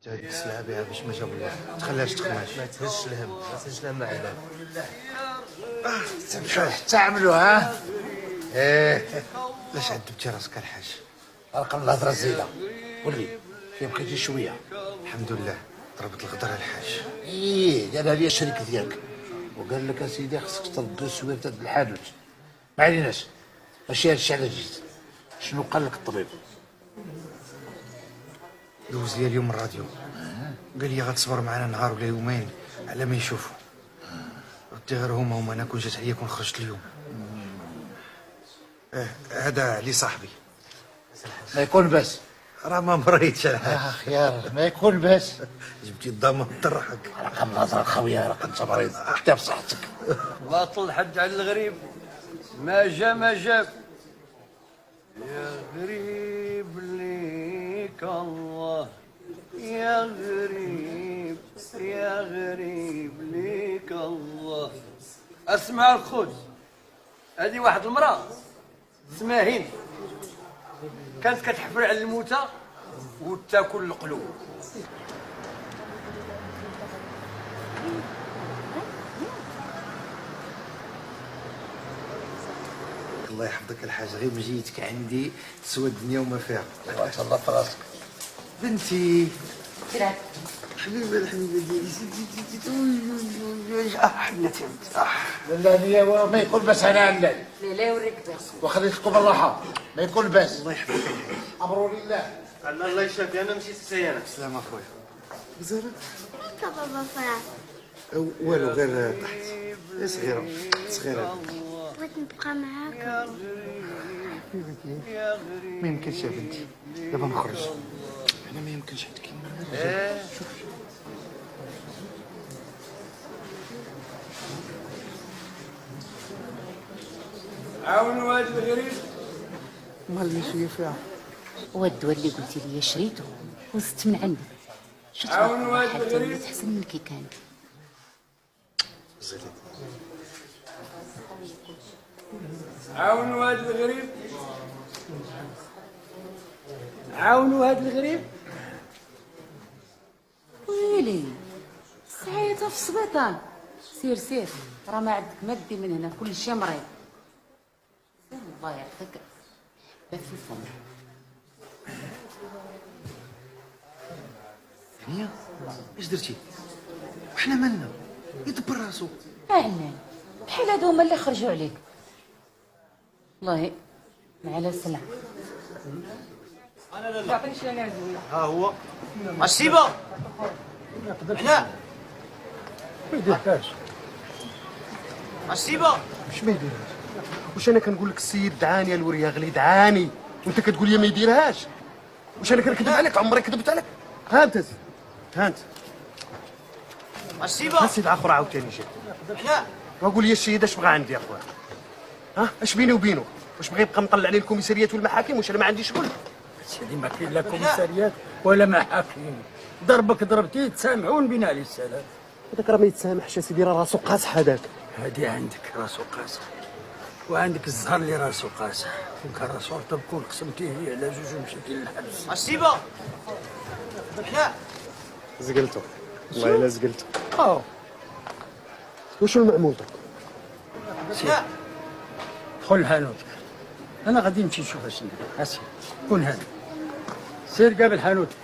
هذيك السلعه بها باش ما جاب الله، تخليهاش تخماش. ما تهزش الهم، ما تهزش الهم معنا. تمشوا حتى عملوا ها؟ ايه علاش عذبتي راسك الحاج؟ رقم الهضره الزايده. قول لي فين بقيتي شويه؟ الحمد لله ضربت الغدره الحاج. قالها لي الشريك ديالك وقال لك اسيدي خصك ترد السويرته د الحانوت. ما عليناش، ماشي هادشي على جيت. شنو قال لك الطبيب؟ دوز لي اليوم الراديو، قال لي غتصبر معنا نهار ولا يومين على ما يشوفوا. ردي غير هما انا كون جات عليا كون خرجت اليوم. هذا علي صاحبي. ما يكون باس. راه ما مريتش الحاج. خيار ما يكون باس. جبتي الضامن تضحك. رقم الهضره خويا، راه انت مريض حتى بصحتك. باطل الحد على الغريب، ما جا ما جاب. يا غريب ليك الله، يا غريب يا غريب ليك الله. اسمع الخوت، هذه واحد المرأة اسمها هند، كانت كتحفر على الموتى وتاكل القلوب. الله يحفظك الحاج، غير مجيتك عندي تسوى الدنيا وما فيها. الله في راسك. بنتي تلعب حبيبه الحبيبه ديالي. حبيبتي لا هي ما يكون باس على الليل. لا يوريك باس. وخليتكم بالراحه، ما يكون باس. الله يحفظك. امروا لله. الله يشافي، انا مشيت السيانه. سلام اخويا. زهره بابا فرح والو غير طحت. صغيره صغيره. بغيت نبقى معاك. حبيبتي ما يمكنش يا بنتي، دابا نخرج. انا ما يمكنش حيت كاين شوف. عاونوا هذا الغريب. مالني شويه فيها. والدواء اللي قلتي لي شريته وزدت من عندك. شفت عاونوا هذا حتى الغريب. ولات احسن من كي كان. زيد. عاونوا هذا الغريب، عاونوا هذا الغريب. ويلي سعيته في السبيطار. سير سير، راه ما عندك ما دي من هنا، كل شيء مريض. سير الله يعافيك، باب في الفم. ثانيه اش درتي؟ وحنا مالنا؟ يدبر راسو. علان بحال هادو هما اللي خرجوا عليك. والله مع لا سلام. تعطيني شي انا زوين. ها هو السيبه هنا. ما يديرهاش. السيبه واش ما يديرهاش؟ واش انا كنقول لك السيد دعاني الوريه غلي دعاني وانت كتقول لي ما يديرهاش؟ واش انا كنكذب عليك؟ عمري كذبت عليك؟ ها انت زيد. ها انت السيبه السيد اخر عاوتاني جا. هنا. وقول لي السيد اش بغى عندي اخويا؟ ها اش بيني وبينه؟ واش بغى يبقى مطلع لي الكوميساريات والمحاكم؟ واش انا ما عنديش شغل؟ سيدي ما كاين لا كوميساريات ولا محاكم. ضربك ضربتي تسامحون بنا عليه السلام. هذاك راه ما يتسامحش يا سيدي، راه راسو قاصح هذاك. هادي عندك راسو قاصح وعندك الزهر اللي راسو قاصح. كان راسو تبكون قسمتيه على جوج ومشيتي للحبس. السيبه هنا. زقلتو والله الا زقلتو. وشو المعمول داك؟ هنا. دخل حانوتك، انا غادي نمشي نشوف اش ندير. اسير كون هذا، سير قابل حانوتك.